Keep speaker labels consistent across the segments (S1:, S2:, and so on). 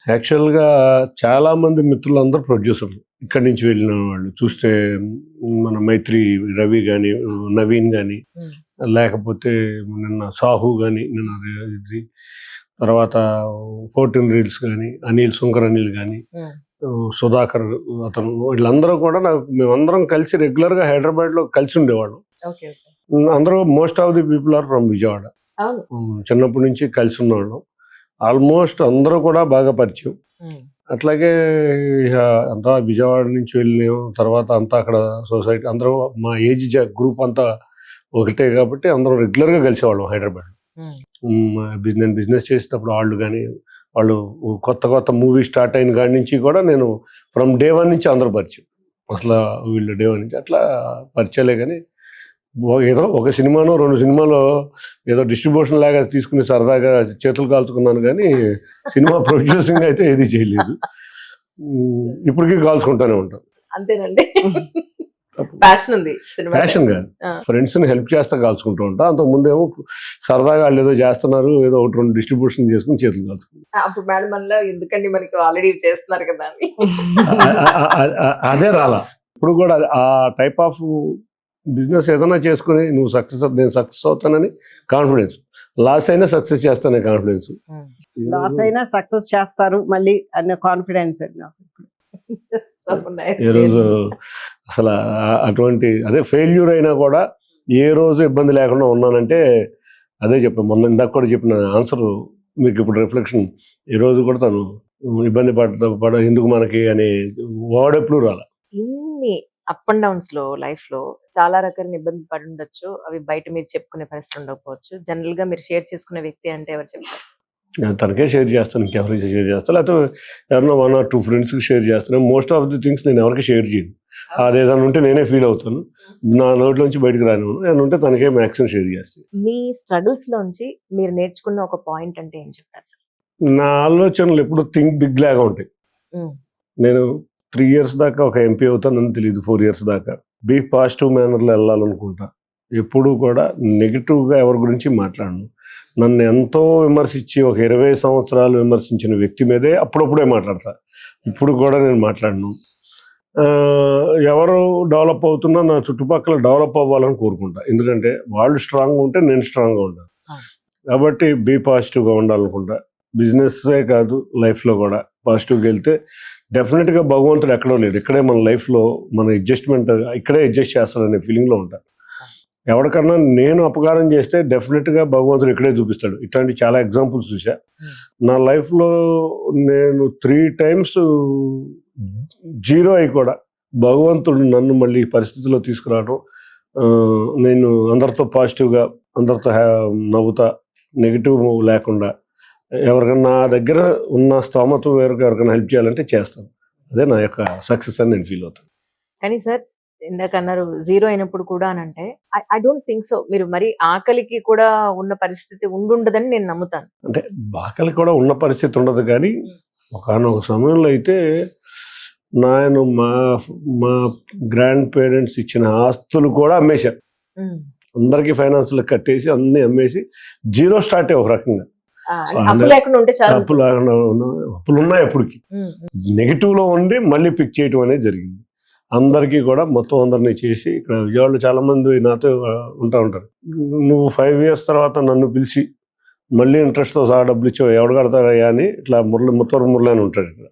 S1: యాక్చువల్‌గా చాలామంది మిత్రులందరూ ప్రొడ్యూసర్లు. ఇక్కడి నుంచి వెళ్ళిన వాళ్ళు. చూస్తే మన 'మైత్రి రవి' గాని, 'నవీన్' గాని,
S2: హ్మ్.
S1: లేకపోతే నిన్న 'సాహు' గాని, నిన్న ఇది తర్వాత 14 రీల్స్ గాని, శంకర్ అనిల్ గాని,
S2: హ్మ్.
S1: 'సుధాకర్' అతను వీళ్ళందరూ కూడా మేమందరం కలిసి రెగ్యులర్‌గా హైదరాబాద్‌లో కలిసి ఉండేవాళ్ళం.
S2: ఓకే. ఓకే.
S1: అందరూ most of the people are from Vijayawada.
S2: అవును.
S1: చిన్నప్పటి నుంచి కలిసి ఉన్నవాళ్ళం. ఆల్మోస్ట్ అందరూ కూడా బాగా పరిచయం.
S2: హ్మ్.
S1: అట్లాగే ఇహ అంతా విజయవాడ నుంచి వెళ్ళాం. తర్వాత అంతా అక్కడ సొసైటీ అందరూ మా ఏజ్ గ్రూప్ అంతా ఒకటే కాబట్టి అందరం రెగ్యులర్‌గా కలిసేవాళ్ళం హైదరాబాద్‌లో.
S2: హ్మ్.
S1: నేను బిజినెస్ చేసేటప్పుడు వాళ్ళు గాని, వాళ్ళు కొత్త మూవీ స్టార్ట్ అయిన కాడి నుంచి కూడా నేను ఫ్రమ్ డే 1 నుంచి అందరూ పరిచయం. అసల వీళ్ళు డే 1 నుంచి అట్లా పరిచయాలే గాని, ఏదో ఒక సినిమానో, 2 సినిమాలో ఏదో డిస్ట్రిబ్యూషన్ లాగా తీసుకుని సరదాగా చేతులు కాల్చుకున్నాను గానీ, సినిమా ప్రొడ్యూసింగ్ అయితే ఏది చేయలేదు. ఇప్పటికీ కాల్చుకుంటానే ఉంటాను.
S2: అంతేనండి. ప్యాషన్ ఉంది సినిమా
S1: ప్యాషన్ కాదు.
S2: ఆ!
S1: ఫ్రెండ్స్‌ని హెల్ప్ చేస్తా కాల్చుకుంటూ ఉంటా. అంతకుముందేమో సరదాగా ఆళ్ళేదో చేస్తున్నారు, ఏదో ఒకటి 2 డిస్ట్రిబ్యూషన్ చేసుకొని చేతులు కాల్చుకుంటా.
S2: అప్పుడు మేడం మనలో ఎందుకండి మనకి ఆల్రెడీ చేస్తున్నారు కదా అని.
S1: అదే రాలా. ఇప్పుడు కూడా ఆ టైప్ ఆఫ్ బిజినెస్ ఏదైనా చేసుకొని నేను సక్సెస్ అవుతానని కాన్ఫిడెన్స్. లాస్ అయినా సక్సెస్ చేస్తాననే కాన్ఫిడెన్స్.
S3: లాస్ అయినా సక్సెస్ చేస్తారు మళ్ళీ అన్న కాన్ఫిడెన్స్ నాకు.
S2: So nice.
S1: ఈరోజు అసలు అటువంటి అదే ఫెయిల్యూర్ అయినా కూడా ఏ రోజు ఇబ్బంది లేకుండా ఉన్నానంటే అదే చెప్పాను. మొన్న ఇందాక కూడా చెప్పిన ఆన్సర్ మీకు ఇప్పుడు రిఫ్లెక్షన్. ఈరోజు కూడా తను ఇబ్బంది ఎందుకు మనకి అనే వర్డ్ ఎప్పుడు రాల.
S2: ఇన్ని అప్ అండ్ డౌన్స్ లో లైఫ్ లో చాలా రకాల ఇబ్బంది పడి ఉండొచ్చు. అవి బయట మీరు చెప్పుకునే పరిస్థితి ఉండకపోవచ్చు. జనరల్ గా మీరు షేర్ చేసుకునే వ్యక్తి అంటే ఎవరు చెప్తారు?
S1: నేను తనకే షేర్ చేస్తాను. ఇంకెవరికి షేర్ చేస్తాను. లేకపోతే ఎవరైనా 1 or 2 ఫ్రెండ్స్‌కి షేర్ చేస్తాను. మోస్ట్ ఆఫ్ ది థింగ్స్ నేను ఎవరికి షేర్ చేయను. అదేదైనా ఉంటే నేనే ఫీల్ అవుతాను. నా నోట్లోంచి బయటకు రానివ్వను. ఏమైనా ఉంటే తనకే మాక్సిమం షేర్ చేస్తాను.
S2: మీ స్ట్రగుల్స్ లోంచి మీరు నేర్చుకున్న ఒక పాయింట్ అంటే ఏం చెప్తారు సార్?
S1: నా ఆలోచనలు ఎప్పుడు థింక్ బిగ్ లాగా ఉంటాయి.
S2: హ్మ్.
S1: నేను 3 ఇయర్స్ దాకా ఒక ఎంపీ అవుతానని తెలీదు. 4 ఇయర్స్ దాకా. బీ పాజిటివ్ మేనర్‌లో వెళ్ళాలనుకుంటా. ఎప్పుడూ కూడా నెగెటివ్‌గా ఎవరి గురించి మాట్లాడను. నన్ను ఎంతో విమర్శించి ఒక 20 సంవత్సరాలు విమర్శించిన వ్యక్తి మీదే అప్పుడప్పుడే మాట్లాడతా. ఇప్పుడు కూడా నేను మాట్లాడను. ఎవరు డెవలప్ అవుతున్నా నా చుట్టుపక్కల డెవలప్ అవ్వాలని కోరుకుంటా. ఎందుకంటే వాళ్ళు స్ట్రాంగ్‌గా ఉంటే నేను స్ట్రాంగ్‌గా ఉంటాను. కాబట్టి బీ పాజిటివ్‌గా ఉండాలనుకుంటా. బిజినెస్సే కాదు లైఫ్‌లో కూడా పాజిటివ్‌గా వెళ్తే డెఫినెట్‌గా భగవంతుడు ఎక్కడో లేడు. ఇక్కడే మన లైఫ్‌లో మన అడ్జస్ట్‌మెంట్ ఇక్కడే అడ్జస్ట్ చేస్తాడనే ఫీలింగ్‌లో ఉంటా. ఎవరికన్నా నేను అపకారం చేస్తే డెఫినెట్‌గా భగవంతుడు ఇక్కడే చూపిస్తాడు. ఇట్లాంటి చాలా ఎగ్జాంపుల్స్ చూసా. నా లైఫ్‌లో నేను 3 టైమ్స్ జీరో అయ్యి కూడా భగవంతుడు నన్ను మళ్ళీ ఈ పరిస్థితిలో తీసుకురావడం, నేను అందరితో పాజిటివ్‌గా అందరితో నవ్వుతా, నెగెటివ్ లేకుండా ఎవరికన్నా నా దగ్గర ఉన్న స్తోమత మేరకు ఎవరికైనా హెల్ప్ చేయాలంటే చేస్తాను. అదే నా యొక్క సక్సెస్ అని నేను ఫీల్ అవుతాను.
S2: కానీ సార్ ఇందాక అన్నారు జీరో అయినప్పుడు కూడా అని అంటే ఐ డోంట్ థింక్ సో. మీరు మరి ఆకలికి కూడా ఉన్న పరిస్థితి ఉండుండదని నేను నమ్ముతాను.
S1: అంటే ఆకలి కూడా ఉన్న పరిస్థితి ఉండదు కానీ ఒకానొక సమయంలో అయితే నేను మా గ్రాండ్ పేరెంట్స్ ఇచ్చిన ఆస్తులు కూడా అమ్మేశాను. అందరికీ ఫైనాన్స్‌లో కట్టేసి అన్నీ అమ్మేసి జీరో స్టార్టే ఒక రకంగా.
S2: అప్పు లేకుండా ఉంటే చాలు.
S1: అప్పులున్నాయి అప్పటికి. నెగిటివ్‌లో ఉండి మళ్ళీ పిక్ చేయటం అనేది జరిగింది. అందరికీ కూడా మొత్తం అందరినీ చేసి ఇక్కడ విజయవాడలో చాలామంది నాతో ఉంటారు. నువ్వు 5 ఇయర్స్ తర్వాత నన్ను పిలిచి మళ్ళీ ఇంట్రెస్ట్‌తో సహా డబ్బులు ఇచ్చావు ఎవడు కడతారయ్యా అని ఇట్లా ముత్తూరు మురళి అని ఉంటాడు ఇక్కడ.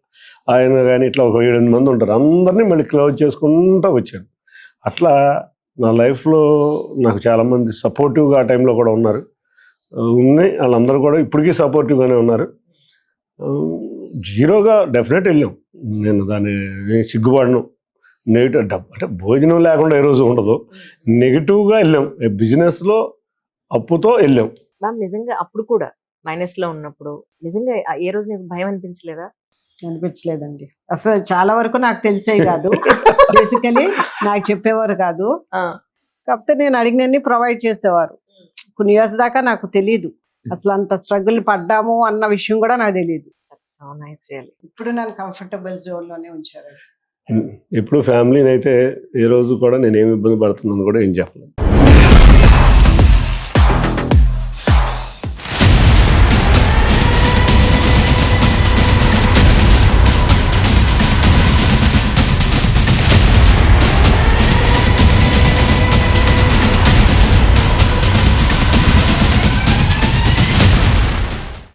S1: ఆయన కానీ ఇట్లా ఒక 7-8 మంది ఉంటారు. అందరినీ మళ్ళీ క్లోజ్ చేసుకుంటూ వచ్చాను. అట్లా నా లైఫ్‌లో నాకు చాలామంది సపోర్టివ్‌గా ఆ టైంలో కూడా ఉన్నారు. ఉన్నాయి వాళ్ళందరూ కూడా ఇప్పటికీ సపోర్టివ్‌గానే ఉన్నారు. జీరోగా డెఫినెట్ వెళ్ళాం. నేను దాన్ని సిగ్గుపడను. నెగిటివ్ అంటే భోజనం లేకుండా ఏ రోజు ఉండదు. నెగిటివ్‌గా వెళ్ళాం. బిజినెస్‌లో అప్పుతో వెళ్ళాం.
S2: మ్యామ్ నిజంగా అప్పుడు కూడా మైనస్ లో ఉన్నప్పుడు నిజంగా ఏ రోజు నీకు భయం అనిపించలేదా?
S3: అనిపించలేదండి. అసలు చాలా వరకు నాకు తెలిసేవి కాదు. బేసికలీ నాకు చెప్పేవారు కాదు. కాకపోతే నేను అడిగినన్ని ప్రొవైడ్ చేసేవారు. కొన్ని ఇయర్స్ దాకా నాకు తెలీదు. అసలు అంత స్ట్రగుల్ పడ్డాము అన్న విషయం కూడా నాకు తెలియదు.
S2: So nice really.
S3: ఇప్పుడు నన్ను కంఫర్టబుల్ జోన్ లోనే ఉంచారు.
S1: ఎప్పుడు ఫ్యామిలీని అయితే ఏ రోజు కూడా నేను ఏమి ఇబ్బంది పడుతున్నాను కూడా ఏం చెప్పలేదు.